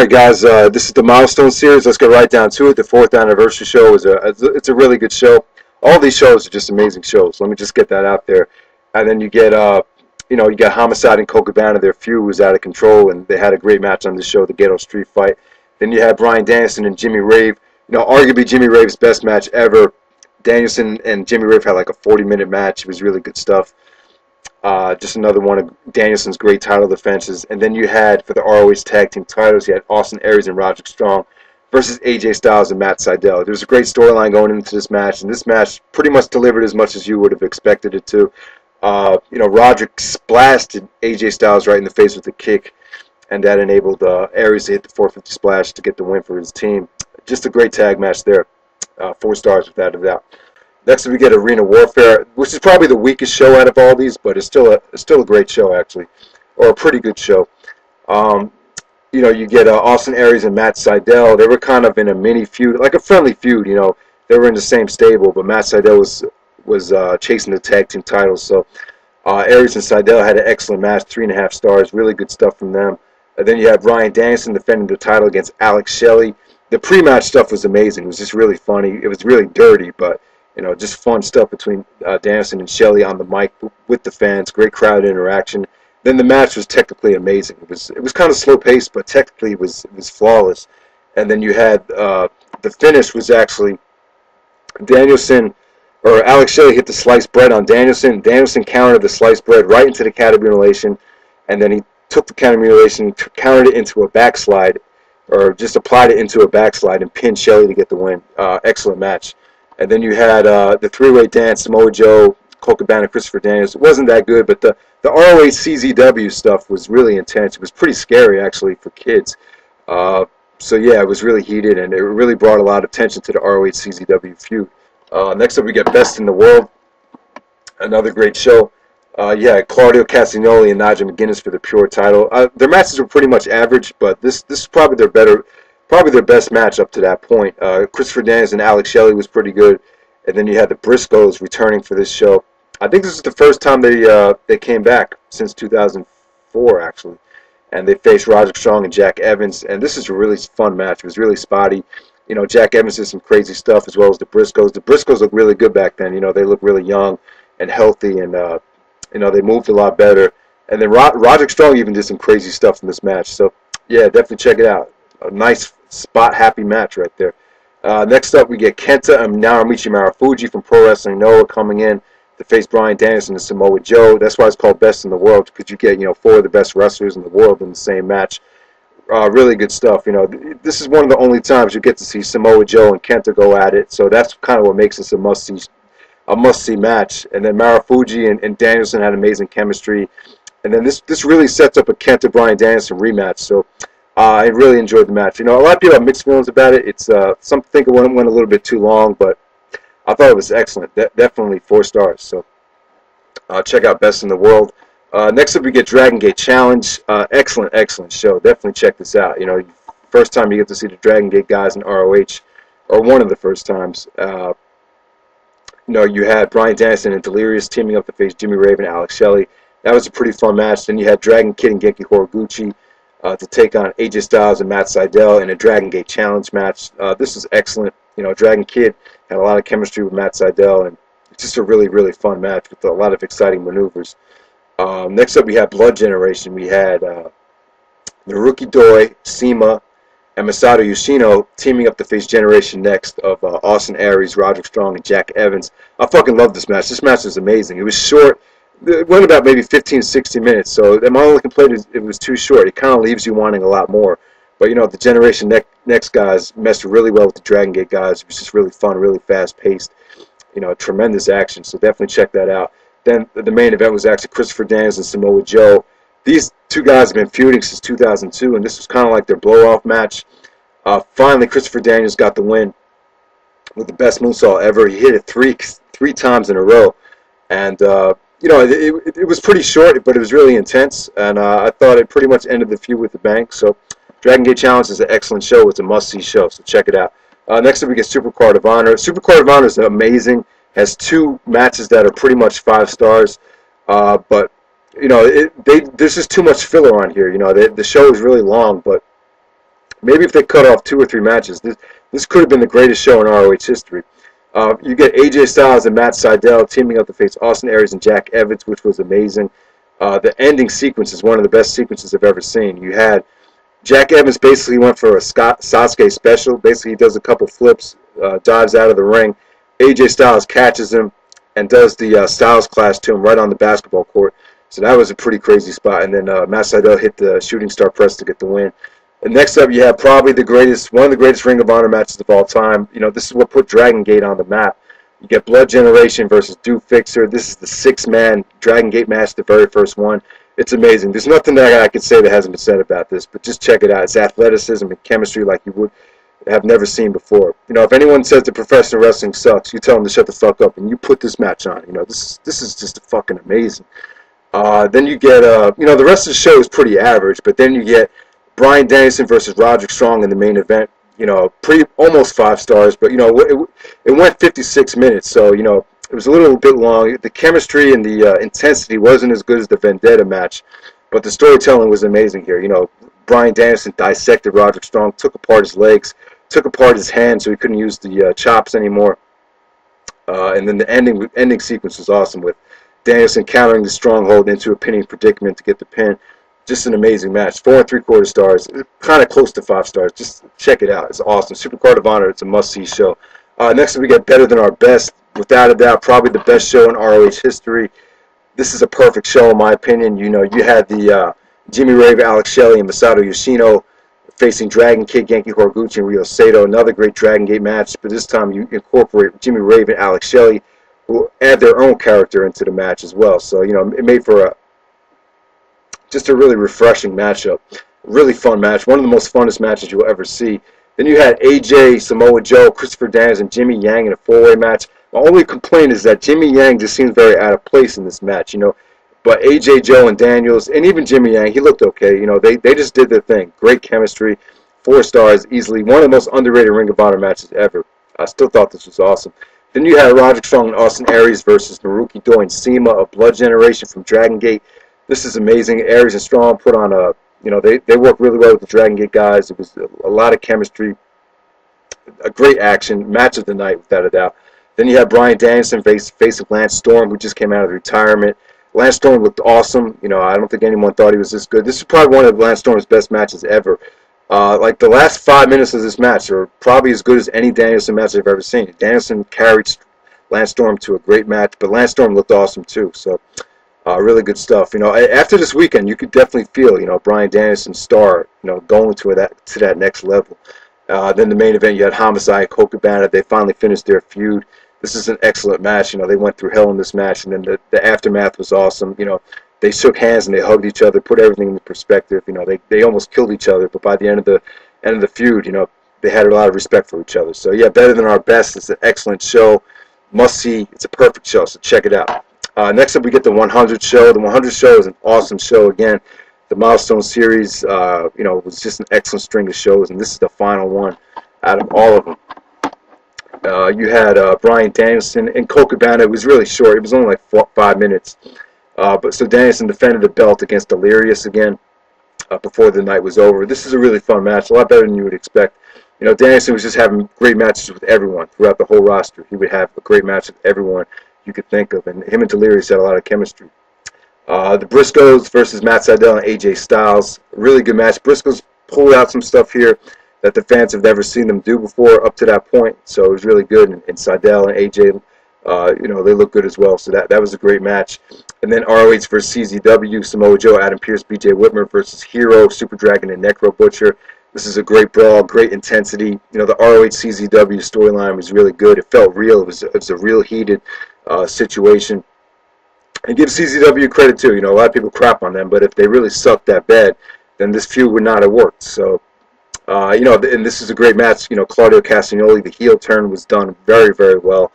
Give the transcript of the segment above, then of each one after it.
All right, guys. This is the Milestone series. Let's get right down to it. The 4th anniversary show it's a really good show. All these shows are just amazing shows. Let me just get that out there. And then you get you got Homicide and Colt Cabana. Their feud was out of control, and they had a great match on this show, the Ghetto Street Fight. Then you had Bryan Danielson and Jimmy Rave. Arguably Jimmy Rave's best match ever. Danielson and Jimmy Rave had like a 40-minute match. It was really good stuff. Just another one of Danielson's great title defenses. And then you had, for the ROH tag team titles, you had Aries and Roderick Strong versus AJ Styles and Matt Sydal. There was a great storyline going into this match, and this match pretty much delivered as much as you would have expected it to. Roderick splashed AJ Styles right in the face with a kick, and that enabled Aries to hit the 450 splash to get the win for his team. Just a great tag match there. 4 stars without a doubt. Next we get Arena Warfare, which is probably the weakest show out of all these, but it's still a great show actually, or a pretty good show. You get Aries and Matt Sydal. They were kind of in a mini feud, like a friendly feud. They were in the same stable, but Matt Sydal was chasing the tag team titles. So Aries and Sydal had an excellent match, 3.5 stars. Really good stuff from them. And then you have Bryan Danielson defending the title against Shelley. The pre-match stuff was amazing. It was just really funny. It was really dirty, but just fun stuff between Danielson and Shelley on the mic with the fans. Great crowd interaction. Then the match was technically amazing. It was kind of slow paced, but technically it was flawless. And then you had the finish was actually Danielson or Shelley hit the sliced bread on Danielson. Danielson countered the sliced bread right into the counter mutilation, and then he took the counter mutilation, countered it into a backslide, or just applied it into a backslide and pinned Shelley to get the win. Excellent match. And then you had the 3-way dance, Samoa Joe, Colt Cabana, Christopher Daniels. It wasn't that good, but the ROH CZW stuff was really intense. It was pretty scary, actually, for kids. So, yeah, it was really heated, and it really brought a lot of attention to the ROH CZW feud. Next up, we get Best in the World, another great show. Claudio, Castagnoli, and Nigel McGuinness for the Pure title. Their matches were pretty much average, but this is probably their best match up to that point. Christopher Daniels and Shelley was pretty good, and then you had the Briscoes returning for this show. I think this is the first time they came back since 2004, actually, and they faced Roderick Strong and Jack Evans, and this is a really fun match. It was really spotty. Jack Evans did some crazy stuff, as well as the Briscoes. The Briscoes looked really good back then. They looked really young and healthy, and they moved a lot better. And then Roderick Strong even did some crazy stuff in this match. So yeah, definitely check it out. A nice spot-happy match right there. Next up, we get Kenta and Narumichi Marufuji from Pro Wrestling Noah coming in to face Bryan Danielson and Samoa Joe. That's why it's called Best in the World, because you get 4 of the best wrestlers in the world in the same match. Really good stuff. This is one of the only times you get to see Samoa Joe and Kenta go at it. So that's kind of what makes this a must-see match. And then Marufuji and Danielson had amazing chemistry. And then this really sets up a Kenta Bryan Danielson rematch. So I really enjoyed the match. A lot of people have mixed feelings about it. It's some think it went a little bit too long, but I thought it was excellent. Definitely 4 stars. So check out Best in the World. Next up, we get Dragon Gate Challenge. Excellent show. Definitely check this out. First time you get to see the Dragon Gate guys in ROH, or one of the first times. You had Bryan Danielson and Delirious teaming up to face Jimmy Rave and Shelley. That was a pretty fun match. Then you had Dragon Kid and Genki Horiguchi to take on AJ Styles and Matt Sydal in a Dragon Gate Challenge match. This is excellent. Dragon Kid had a lot of chemistry with Matt Sydal, and it's just a really, really fun match with a lot of exciting maneuvers. Next up, we had Blood Generation. We had Naruki Doi, Sema, and Masato Yoshino teaming up to face Generation Next of Aries, Roderick Strong, and Jack Evans. I fucking love this match. This match was amazing. It was short. It went about maybe 15-60 minutes, so my only complaint is it was too short. It kind of leaves you wanting a lot more. But, the Generation Next guys messed really well with the Dragon Gate guys. It was just really fun, really fast-paced, tremendous action. So definitely check that out. Then the main event was actually Christopher Daniels and Samoa Joe. These 2 guys have been feuding since 2002, and this was kind of like their blow-off match. Finally, Christopher Daniels got the win with the best moonsault ever. He hit it three times in a row. And, it was pretty short, but it was really intense. And I thought it pretty much ended the feud with the bang. So Dragon Gate Challenge is an excellent show. It's a must-see show, so check it out. Next up, we get Supercard of Honor. Supercard of Honor is amazing. Has 2 matches that are pretty much 5 stars, but there's just too much filler on here. The show is really long, but Maybe if they cut off 2 or 3 matches, this could have been the greatest show in ROH history. You get AJ Styles and Matt Sydal teaming up to face Austin Aries and Jack Evans, which was amazing. The ending sequence is one of the best sequences I've ever seen. You had Jack Evans basically went for a Sasuke special. Basically, he does a couple flips, dives out of the ring. AJ Styles catches him and does the Styles Clash to him right on the basketball court. So that was a pretty crazy spot. And then Matt Sydal hit the shooting star press to get the win. And next up, you have probably one of the greatest Ring of Honor matches of all time. You know, this is what put Dragon Gate on the map. You get Blood Generation versus Do Fixer. This is the 6-man Dragon Gate match, the very first one. It's amazing. There's nothing that I could say that hasn't been said about this, but just check it out. It's athleticism and chemistry like you would have never seen before. You know, if anyone says that professional wrestling sucks, you tell them to shut the fuck up and you put this match on. You know, this is just fucking amazing. Then you get, you know, the rest of the show is pretty average, but then you get Bryan Danielson versus Roderick Strong in the main event. You know, almost 5 stars, but, you know, it went 56 minutes, so, you know, it was a little bit long. The chemistry and the intensity wasn't as good as the Vendetta match, but the storytelling was amazing here. You know, Bryan Danielson dissected Roderick Strong, took apart his legs, took apart his hands so he couldn't use the chops anymore. And then the ending sequence was awesome with Danielson countering the stronghold into a pinning predicament to get the pin. Just an amazing match. 4 3/4 stars. Kind of close to 5 stars. Just check it out. It's awesome. Supercard of Honor. It's a must-see show. Next up, we get Better Than Our Best. Without a doubt, probably the best show in ROH history. This is a perfect show, in my opinion. You know, you had the Jimmy Rave, Alex Shelley, and Masato Yoshino facing Dragon Kid, Genki Horiguchi, and Ryo Sato. Another great Dragon Gate match, but this time you incorporate Jimmy Rave and Alex Shelley, who add their own character into the match as well. So, you know, it made for just a really refreshing matchup. Really fun match. One of the most funnest matches you'll ever see. Then you had AJ, Samoa Joe, Christopher Daniels, and Jimmy Yang in a 4-way match. My only complaint is that Jimmy Yang just seems very out of place in this match, you know. But AJ, Joe, and Daniels, and even Jimmy Yang, he looked okay. You know, they just did their thing. Great chemistry. 4 stars easily. One of the most underrated Ring of Honor matches ever. I still thought this was awesome. Then you had Roderick Strong and Austin Aries versus Naruki Doi and Sema, a Blood Generation from Dragon Gate. This is amazing. Aries and Strong put on a, you know, they work really well with the Dragon Gate guys. It was a lot of chemistry, a great action, match of the night without a doubt. Then you have Bryan Danielson facing Lance Storm, who just came out of retirement. Lance Storm looked awesome. You know, I don't think anyone thought he was this good. This is probably one of Lance Storm's best matches ever. Like the last 5 minutes of this match are probably as good as any Danielson match I've ever seen. Danielson carried Lance Storm to a great match, but Lance Storm looked awesome too. So really good stuff. You know, after this weekend, you could definitely feel, you know, Bryan Danielson's star, you know, going to that next level. Then the main event, you had Homicide, Colt, Cabana. They finally finished their feud. This is an excellent match. You know, they went through hell in this match, and then the aftermath was awesome. You know, they shook hands and they hugged each other, put everything into perspective. You know, they almost killed each other, but by the end of the feud, you know, they had a lot of respect for each other. So yeah, Better Than Our Best. It's an excellent show, must see. It's a perfect show, so check it out. Next up, we get the 100 show. The 100 show is an awesome show. Again, the Milestone series, you know, was just an excellent string of shows, and this is the final one out of all of them. You had Bryan Danielson and Colt Cabana. It was really short. It was only like 5 minutes. But so Danielson defended the belt against Delirious again before the night was over. This is a really fun match, a lot better than you would expect. You know, Danielson was just having great matches with everyone throughout the whole roster. He would have a great match with everyone you could think of, and him and Delirious had a lot of chemistry. The Briscoes versus Matt Sydal and AJ Styles, really good match. Briscoes pulled out some stuff here that the fans have never seen them do before up to that point, so it was really good. And Sydal and AJ, you know, they look good as well, so that was a great match. And then ROH versus CZW, Samoa Joe, Adam Pearce, BJ Whitmer versus Hero, Super Dragon, and Necro Butcher. This is a great brawl, great intensity. You know, the ROH CZW storyline was really good. It felt real. It was a real heated situation. And give CZW credit too. You know, a lot of people crap on them, but if they really sucked that bad, then this feud would not have worked. So, you know, and this is a great match. You know, Claudio Castagnoli, the heel turn was done very, very well.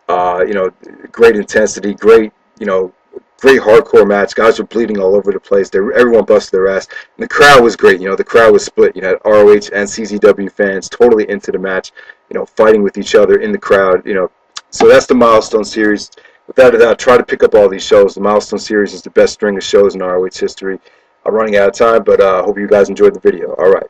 You know, great intensity, great, you know, great hardcore match. Guys were bleeding all over the place. Everyone busted their ass. And the crowd was great. You know, the crowd was split. You had ROH and CZW fans totally into the match, you know, fighting with each other in the crowd, you know. So that's the Milestone series. Without a doubt, try to pick up all these shows. The Milestone series is the best string of shows in ROH history. I'm running out of time, but I hope you guys enjoyed the video. All right.